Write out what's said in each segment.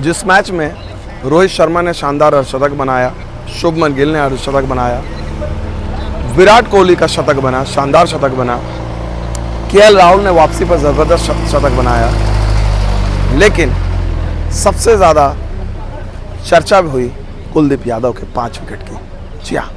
जिस मैच में रोहित शर्मा ने शानदार अर्धशतक बनाया, शुभमन गिल ने अर्धशतक बनाया, विराट कोहली का शतक बना, शानदार शतक बना, केएल राहुल ने वापसी पर ज़बरदस्त शतक बनाया, लेकिन सबसे ज़्यादा चर्चा भी हुई कुलदीप यादव के 5 विकेट की। जी हाँ,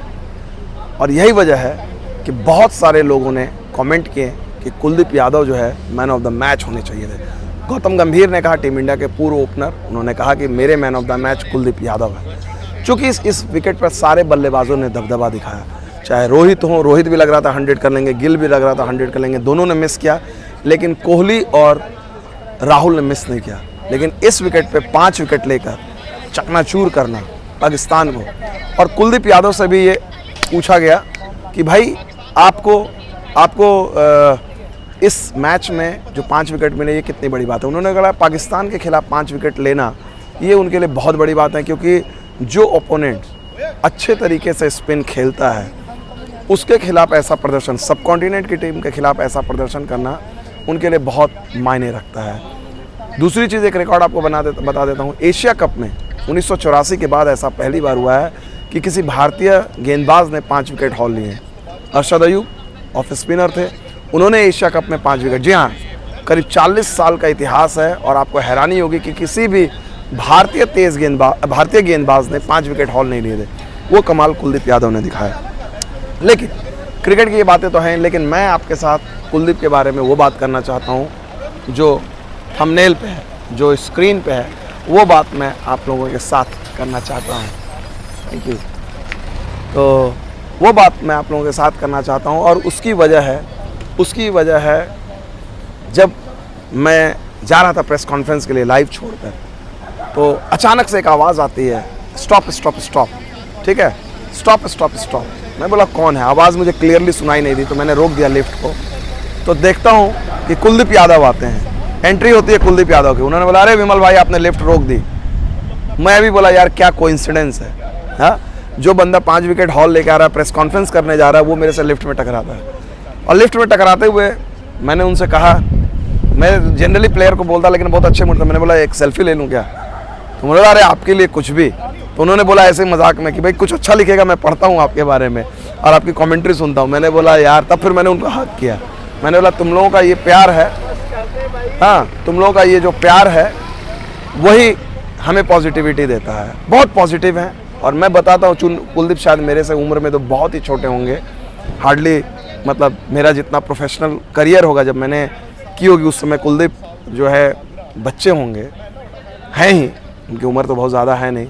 और यही वजह है कि बहुत सारे लोगों ने कमेंट किए कि कुलदीप यादव जो है मैन ऑफ द मैच होने चाहिए थे। गौतम गंभीर ने कहा, टीम इंडिया के पूर्व ओपनर, उन्होंने कहा कि मेरे man of the match Kuldeep Yadav है। चूँकि इस विकेट पर सारे बल्लेबाजों ने दबदबा दिखाया, चाहे रोहित हो, रोहित भी लग रहा था 100 कर लेंगे, गिल भी लग रहा था 100 कर लेंगे, दोनों ने मिस किया, लेकिन कोहली और राहुल ने मिस नहीं किया। लेकिन इस विकेट पे 5 विकेट लेकर चकनाचूर करना पाकिस्तान को, और कुलदीप यादव से भी ये पूछा गया कि भाई आपको इस मैच में जो 5 विकेट मिले ये कितनी बड़ी बात है। उन्होंने कहा पाकिस्तान के खिलाफ 5 विकेट लेना ये उनके लिए बहुत बड़ी बात है, क्योंकि जो ओपोनेंट अच्छे तरीके से स्पिन खेलता है उसके खिलाफ ऐसा प्रदर्शन, सब कॉन्टिनेंट की टीम के खिलाफ ऐसा प्रदर्शन करना उनके लिए बहुत मायने रखता है। दूसरी चीज़, एक रिकॉर्ड आपको बता देता हूँ। एशिया कप में 1984 के बाद ऐसा पहली बार हुआ है कि किसी भारतीय गेंदबाज ने 5 विकेट हॉल लिए हैं। अरशद अयूब ऑफ स्पिनर थे, उन्होंने एशिया कप में 5 विकेट। जी हाँ, करीब 40 साल का इतिहास है, और आपको हैरानी होगी कि किसी भी भारतीय गेंदबाज ने 5 विकेट हॉल नहीं लिए थे। वो कमाल कुलदीप यादव ने दिखाया। लेकिन क्रिकेट की ये बातें तो हैं, लेकिन मैं आपके साथ कुलदीप के बारे में वो बात करना चाहता हूँ जो थंबनेल पे है, जो स्क्रीन पे है, वो बात मैं आप लोगों के साथ करना चाहता हूँ। Thank you. तो वो बात मैं आप लोगों के साथ करना चाहता हूँ, और उसकी वजह है जब मैं जा रहा था प्रेस कॉन्फ्रेंस के लिए लाइव छोड़कर, तो अचानक से एक आवाज़ आती है, स्टॉप स्टॉप स्टॉप, ठीक है, स्टॉप स्टॉप स्टॉप। मैं बोला कौन है, आवाज़ मुझे क्लियरली सुनाई नहीं दी, तो मैंने रोक दिया लिफ्ट को। तो देखता हूँ कि कुलदीप यादव आते हैं, एंट्री होती है कुलदीप यादव की। उन्होंने बोला, अरे विमल भाई आपने लिफ्ट रोक दी। मैं भी बोला यार क्या कोइंसिडेंस है, हाँ, जो बंदा 5 विकेट हॉल लेके आ रहा है, प्रेस कॉन्फ्रेंस करने जा रहा है, वो मेरे से लिफ्ट में टकराता है। और लिफ्ट में टकराते हुए मैंने उनसे कहा, मैं जनरली प्लेयर को बोलता लेकिन बहुत अच्छे मूड था, मैंने बोला एक सेल्फी ले लूँ क्या? तो बोला अरे आपके लिए कुछ भी। तो उन्होंने बोला ऐसे मजाक में कि भाई कुछ अच्छा लिखेगा, मैं पढ़ता हूँ आपके बारे में और आपकी कमेंट्री सुनता हूँ। मैंने बोला यार, तब फिर मैंने उनको हक किया। मैंने बोला तुम लोगों का ये प्यार है, हाँ, तुम लोगों का ये जो प्यार है वही हमें पॉजिटिविटी देता है। बहुत पॉजिटिव हैं, और मैं बताता हूँ कुलदीप शायद मेरे से उम्र में तो बहुत ही छोटे होंगे, हार्डली मतलब मेरा जितना प्रोफेशनल करियर होगा जब मैंने की होगी उस समय कुलदीप जो है बच्चे होंगे, हैं ही, उनकी उम्र तो बहुत ज़्यादा है नहीं,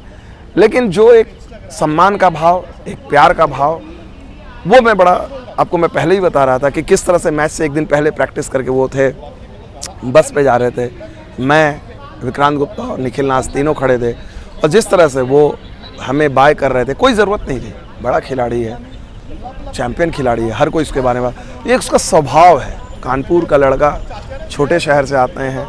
लेकिन जो एक सम्मान का भाव, एक प्यार का भाव, वो मैं बड़ा आपको मैं पहले ही बता रहा था कि किस तरह से मैच से एक दिन पहले प्रैक्टिस करके वो थे, बस पे जा रहे थे, मैं, विक्रांत गुप्ता और निखिल नाथ तीनों खड़े थे, और जिस तरह से वो हमें बाय कर रहे थे, कोई ज़रूरत नहीं थी, बड़ा खिलाड़ी है, चैंपियन खिलाड़ी है, हर कोई उसके बारे में, ये उसका स्वभाव है। कानपुर का लड़का, छोटे शहर से आते हैं,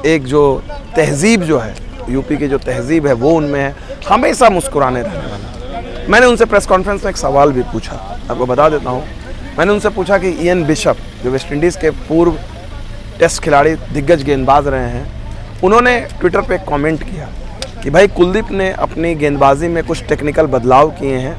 एक जो तहजीब जो है, यूपी की जो तहजीब है वो उनमें है, हमेशा मुस्कुराने रहने वाला। मैंने उनसे प्रेस कॉन्फ्रेंस में एक सवाल भी पूछा, आपको बता देता हूँ। मैंने उनसे पूछा कि इयन बिशप जो वेस्ट इंडीज़ के पूर्व टेस्ट खिलाड़ी, दिग्गज गेंदबाज रहे हैं, उन्होंने ट्विटर पे एक कमेंट किया कि भाई कुलदीप ने अपनी गेंदबाजी में कुछ टेक्निकल बदलाव किए हैं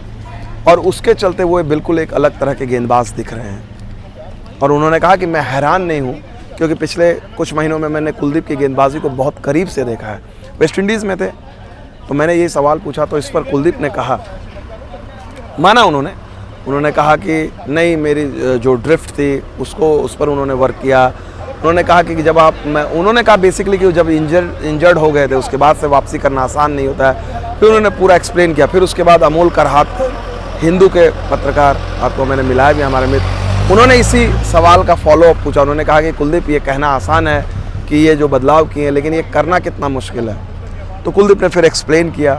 और उसके चलते वो बिल्कुल एक अलग तरह के गेंदबाज दिख रहे हैं। और उन्होंने कहा कि मैं हैरान नहीं हूँ, क्योंकि पिछले कुछ महीनों में मैंने कुलदीप की गेंदबाजी को बहुत करीब से देखा है। वेस्ट इंडीज़ में थे तो मैंने ये सवाल पूछा, तो इस पर कुलदीप ने कहा, माना उन्होंने कहा कि नहीं, मेरी जो ड्रिफ्ट थी उस पर उन्होंने वर्क किया। उन्होंने कहा कि जब उन्होंने कहा बेसिकली कि जब इंजर्ड हो गए थे उसके बाद से वापसी करना आसान नहीं होता है। फिर उन्होंने पूरा एक्सप्लेन किया। फिर उसके बाद अमोल करहात, हिंदू के पत्रकार, आपको मैंने मिलाया भी, हमारे मित्र, उन्होंने इसी सवाल का फॉलोअप पूछा। उन्होंने कहा कि कुलदीप ये कहना आसान है कि ये जो बदलाव किए हैं, लेकिन ये करना कितना मुश्किल है। तो कुलदीप ने फिर एक्सप्लेन किया।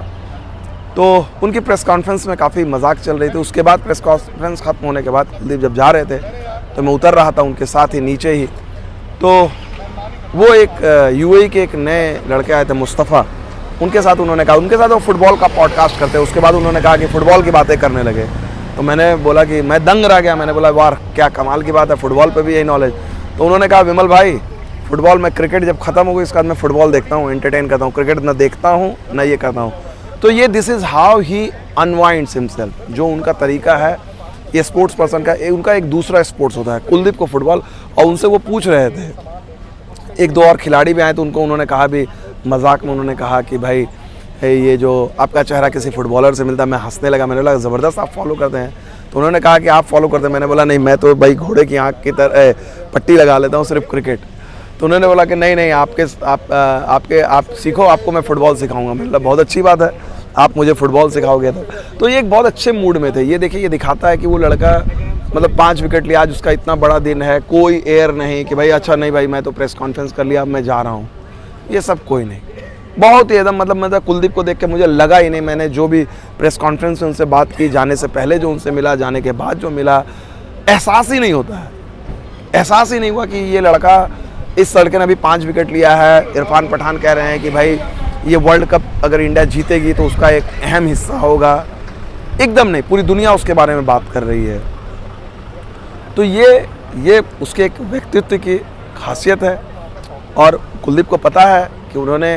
तो उनकी प्रेस कॉन्फ्रेंस में काफ़ी मजाक चल रही थी। उसके बाद प्रेस कॉन्फ्रेंस ख़त्म होने के बाद कुलदीप जब जा रहे थे तो मैं उतर रहा था उनके साथ ही नीचे ही। तो वो एक यूएई के एक नए लड़के आए थे, मुस्तफ़ा, उनके साथ उन्होंने कहा, उनके साथ वो फुटबॉल का पॉडकास्ट करते हैं। उसके बाद उन्होंने कहा कि फ़ुटबॉल की बातें करने लगे। तो मैंने बोला कि मैं दंग रह गया। मैंने बोला वाह क्या कमाल की बात है, फुटबॉल पे भी यही नॉलेज। तो उन्होंने कहा विमल भाई फुटबॉल में क्रिकेट जब ख़त्म हो गई इसके बाद मैं फुटबॉल देखता हूँ, एंटरटेन करता हूँ, क्रिकेट ना देखता हूँ ना ये करता हूँ। तो ये this is how he unwinds himself, जो उनका तरीका है ये स्पोर्ट्स पर्सन का, उनका एक दूसरा स्पोर्ट्स होता है। कुलदीप को फुटबॉल, और उनसे वो पूछ रहे थे, एक दो और खिलाड़ी भी आए तो उनको उन्होंने कहा भी, मजाक में उन्होंने कहा कि भाई ये जो आपका चेहरा किसी फुटबॉलर से मिलता है। मैं हंसने लगा, मैंने बोला ज़बरदस्त आप फॉलो करते हैं। तो उन्होंने कहा कि आप फॉलो करते हैं। मैंने बोला नहीं, मैं तो भाई घोड़े की आँख की तरह पट्टी लगा लेता हूँ सिर्फ क्रिकेट। तो उन्होंने बोला कि नहीं आप सीखो, आपको मैं फ़ुटबॉल सिखाऊंगा। मैंने बोला बहुत अच्छी बात है, आप मुझे फ़ुटबॉल सिखाओगे। तो ये एक बहुत अच्छे मूड में थे। ये देखिए, ये दिखाता है कि वो लड़का मतलब 5 विकेट लिया, आज उसका इतना बड़ा दिन है, कोई एयर नहीं कि भाई अच्छा नहीं भाई मैं तो प्रेस कॉन्फ्रेंस कर लिया अब मैं जा रहा हूँ, ये सब कोई नहीं। बहुत ही एकदम मतलब कुलदीप को देख के मुझे लगा ही नहीं, मैंने जो भी प्रेस कॉन्फ्रेंस में उनसे बात की, जाने से पहले जो उनसे मिला, जाने के बाद जो मिला, एहसास ही नहीं होता है, एहसास ही नहीं हुआ कि ये लड़का, इस लड़के ने अभी 5 विकेट लिया है। इरफान पठान कह रहे हैं कि भाई ये वर्ल्ड कप अगर इंडिया जीतेगी तो उसका एक अहम हिस्सा होगा। एकदम नहीं, पूरी दुनिया उसके बारे में बात कर रही है। तो ये उसके एक व्यक्तित्व की खासियत है। और कुलदीप को पता है कि उन्होंने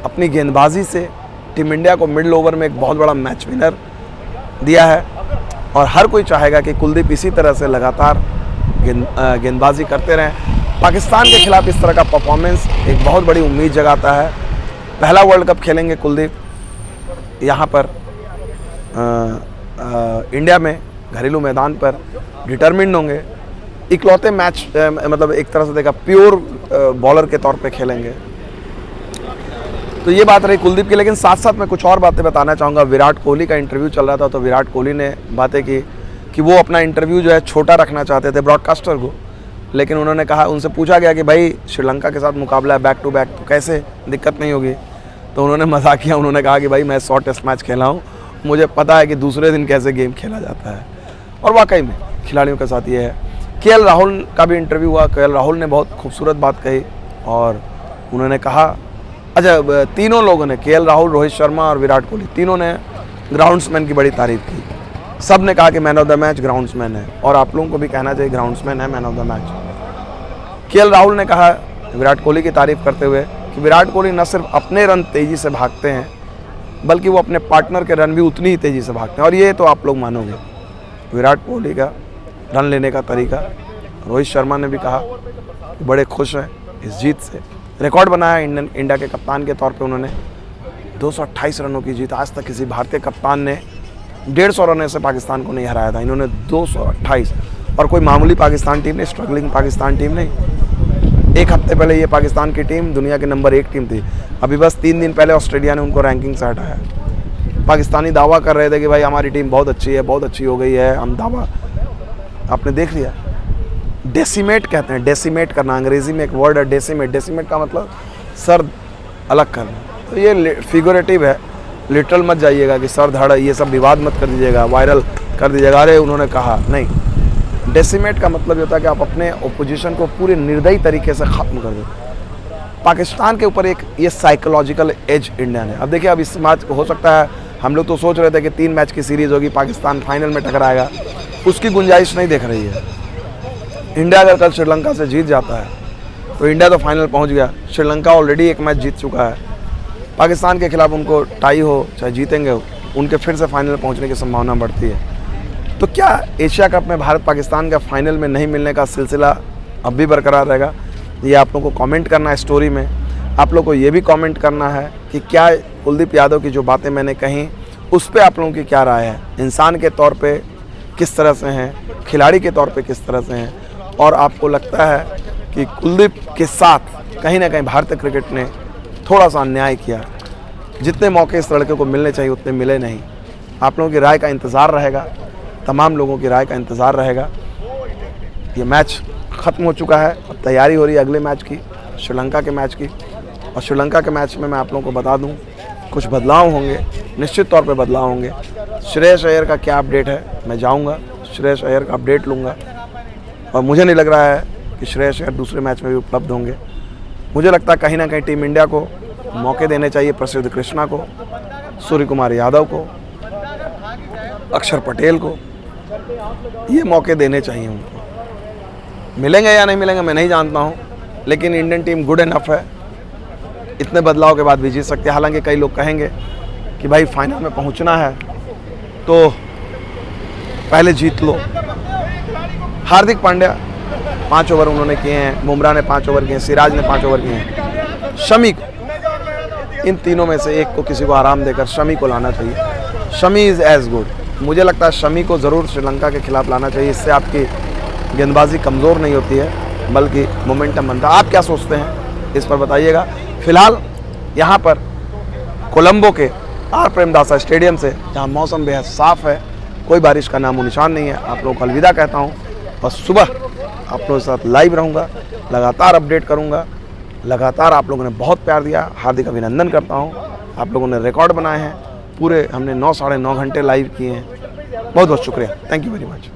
अपनी गेंदबाजी से टीम इंडिया को मिडिल ओवर में एक बहुत बड़ा मैच विनर दिया है। और हर कोई चाहेगा कि कुलदीप इसी तरह से लगातार गेंदबाजी करते रहें। पाकिस्तान के खिलाफ इस तरह का परफॉर्मेंस एक बहुत बड़ी उम्मीद जगाता है। पहला वर्ल्ड कप खेलेंगे कुलदीप यहाँ पर इंडिया में, घरेलू मैदान पर, डिटर्मिन्ड होंगे। इकलौते मैच मतलब एक तरह से देखा प्योर बॉलर के तौर पे खेलेंगे। तो ये बात रही कुलदीप की। लेकिन साथ साथ मैं कुछ और बातें बताना चाहूँगा। विराट कोहली का इंटरव्यू चल रहा था, तो विराट कोहली ने बातें की कि वो अपना इंटरव्यू जो है छोटा रखना चाहते थे ब्रॉडकास्टर को। लेकिन उन्होंने कहा, उनसे पूछा गया कि भाई श्रीलंका के साथ मुकाबला है बैक टू बैक, तो कैसे, दिक्कत नहीं होगी? तो उन्होंने मजाक किया, उन्होंने कहा कि भाई मैं 100 टेस्ट मैच खेला हूँ, मुझे पता है कि दूसरे दिन कैसे गेम खेला जाता है। और वाकई में खिलाड़ियों के साथ ये है। केएल राहुल का भी इंटरव्यू हुआ। केएल राहुल ने बहुत खूबसूरत बात कही और उन्होंने कहा, अच्छा तीनों लोगों ने, केएल राहुल, रोहित शर्मा और विराट कोहली, तीनों ने ग्राउंड्समैन की बड़ी तारीफ़ की। सब ने कहा कि man of the match groundsman है, और आप लोगों को भी कहना चाहिए ग्राउंड्समैन है man of the match. KL Rahul ने कहा विराट कोहली की तारीफ़ करते हुए कि विराट कोहली न सिर्फ अपने रन तेज़ी से भागते हैं, बल्कि वो अपने पार्टनर के रन भी उतनी ही तेज़ी से भागते हैं। और ये तो आप लोग मानोगे, विराट कोहली का रन लेने का तरीका। रोहित शर्मा ने भी कहा कि बड़े खुश हैं इस जीत से। रिकॉर्ड बनाया इंडिया के कप्तान के तौर पे उन्होंने। 228 रनों की जीत, आज तक किसी भारतीय कप्तान ने 150 रनों से पाकिस्तान को नहीं हराया था, इन्होंने 228। और कोई मामूली पाकिस्तान टीम नहीं, स्ट्रगलिंग पाकिस्तान टीम नहीं। एक हफ्ते पहले ये पाकिस्तान की टीम दुनिया की नंबर 1 टीम थी। अभी बस 3 दिन पहले ऑस्ट्रेलिया ने उनको रैंकिंग से हटाया। पाकिस्तानी दावा कर रहे थे कि भाई हमारी टीम बहुत अच्छी है, बहुत अच्छी हो गई है, हम दावा, आपने देख लिया। डेसिमेट कहते हैं, डेसिमेट करना, अंग्रेजी में एक वर्ड है डेसिमेट। डेसिमेट का मतलब सर अलग करना। तो ये फिगरेटिव है, लिटरल मत जाइएगा कि सर धड़ ये सब विवाद मत कर दीजिएगा, वायरल कर दीजिएगा, अरे उन्होंने कहा, नहीं। डेसिमेट का मतलब ये होता है कि आप अपने ओपोजिशन को पूरे निर्दयी तरीके से ख़त्म कर दो। पाकिस्तान के ऊपर एक ये साइकोलॉजिकल एज इंडिया ने। अब देखिए, अब इस मैच हो सकता है, हम लोग तो सोच रहे थे कि 3 मैच की सीरीज़ होगी, पाकिस्तान फाइनल में टकराएगा, उसकी गुंजाइश नहीं देख रही है। इंडिया अगर कल श्रीलंका से जीत जाता है तो इंडिया तो फाइनल पहुंच गया। श्रीलंका ऑलरेडी एक मैच जीत चुका है। पाकिस्तान के खिलाफ उनको टाई हो चाहे जीतेंगे, उनके फिर से फाइनल पहुंचने की संभावना बढ़ती है। तो क्या एशिया कप में भारत पाकिस्तान का फाइनल में नहीं मिलने का सिलसिला अब भी बरकरार रहेगा? ये आप लोगों को कमेंट करना है स्टोरी में। आप लोग को ये भी कमेंट करना है कि क्या कुलदीप यादव की जो बातें मैंने कहीं उस पर आप लोगों की क्या राय है। इंसान के तौर पे किस तरह से हैं, खिलाड़ी के तौर पे किस तरह से हैं, और आपको लगता है कि कुलदीप के साथ कहीं ना कहीं भारतीय क्रिकेट ने थोड़ा सा अन्याय किया, जितने मौके इस लड़के को मिलने चाहिए उतने मिले नहीं। आप लोगों की राय का इंतज़ार रहेगा, तमाम लोगों की राय का इंतज़ार रहेगा। ये मैच ख़त्म हो चुका है, अब तैयारी हो रही है अगले मैच की, श्रीलंका के मैच की। और श्रीलंका के मैच में मैं आप लोगों को बता दूं, कुछ बदलाव होंगे, निश्चित तौर पे बदलाव होंगे। श्रेयस अय्यर का क्या अपडेट है, मैं जाऊंगा श्रेयस अय्यर का अपडेट लूँगा। और मुझे नहीं लग रहा है कि श्रेयस अय्यर दूसरे मैच में भी उपलब्ध होंगे। मुझे लगता है कहीं ना कहीं टीम इंडिया को मौके देने चाहिए, प्रसिद्ध कृष्णा को, सूर्य कुमार यादव को, अक्षर पटेल को, ये मौके देने चाहिए उनको। मिलेंगे या नहीं मिलेंगे मैं नहीं जानता हूँ, लेकिन इंडियन टीम गुड इनफ है, इतने बदलाव के बाद भी जीत सकते हैं। हालांकि कई लोग कहेंगे कि भाई फाइनल में पहुंचना है तो पहले जीत लो। हार्दिक पांड्या 5 ओवर उन्होंने किए हैं, बुमराह ने 5 ओवर किए हैं, सिराज ने 5 ओवर किए हैं। शमी को, इन तीनों में से एक को किसी को आराम देकर शमी को लाना चाहिए। Shami is as good. मुझे लगता है शमी को ज़रूर श्रीलंका के खिलाफ लाना चाहिए। इससे आपकी गेंदबाजी कमज़ोर नहीं होती है बल्कि मोमेंटम बनता है। आप क्या सोचते हैं इस पर बताइएगा। फिलहाल यहाँ पर कोलंबो के आर प्रेमदासा स्टेडियम से, जहाँ मौसम बेहद साफ़ है, कोई बारिश का नामो निशान नहीं है, आप लोगों को अलविदा कहता हूँ। और सुबह आप लोगों के साथ लाइव रहूँगा, लगातार अपडेट करूँगा। लगातार आप लोगों ने बहुत प्यार दिया, हार्दिक अभिनंदन करता हूँ। आप लोगों ने रिकॉर्ड बनाए हैं पूरे, हमने 9 साढ़े 9 घंटे लाइव किए हैं। बहुत बहुत शुक्रिया, थैंक यू वेरी मच।